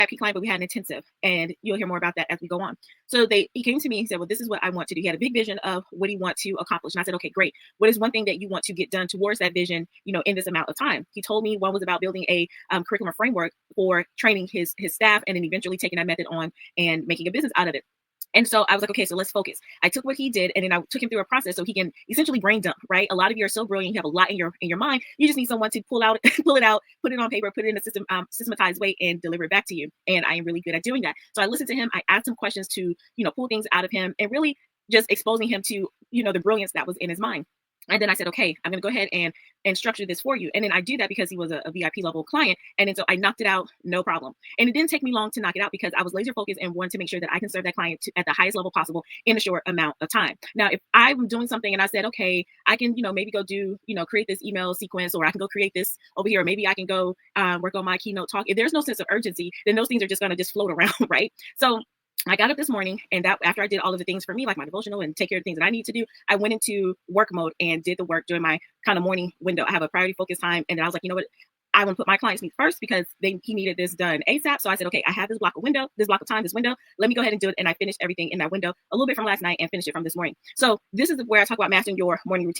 VIP client, but we had an intensive, and you'll hear more about that as we go on. So he came to me and said, well, this is what I want to do. He had a big vision of what he wants to accomplish. And I said, okay, great. What is one thing that you want to get done towards that vision, in this amount of time? He told me one was about building a curriculum framework for training his staff, and then eventually taking that method on and making a business out of it. And so I was like, okay, so let's focus. I took what he did, and then I took him through a process so he can essentially brain dump, right? A lot of you are so brilliant. You have a lot in your mind. You just need someone to pull it out, put it on paper, put it in a systematized way, and deliver it back to you. And I am really good at doing that. So I listened to him. I asked him questions to, pull things out of him, and really just exposing him to, the brilliance that was in his mind. And then I said, okay, I'm going to go ahead and structure this for you. And then I do that because he was a VIP level client. And then so I knocked it out, no problem. And it didn't take me long to knock it out because I was laser focused and wanted to make sure that I can serve that client at the highest level possible in a short amount of time. Now, if I'm doing something and I said, okay, I can, maybe go do, create this email sequence, or I can go create this over here, or maybe I can go work on my keynote talk. If there's no sense of urgency, then those things are just going to just float around, right? So I got up this morning, and that after I did all of the things for me, like my devotional and take care of the things that I need to do, I went into work mode and did the work during my kind of morning window. I have a priority focus time. And then I was like, you know what? I want to put my clients' needs first because he needed this done ASAP. So I said, okay, I have this block of time, this window. Let me go ahead and do it. And I finished everything in that window a little bit from last night and finished it from this morning. So this is where I talk about mastering your morning routine.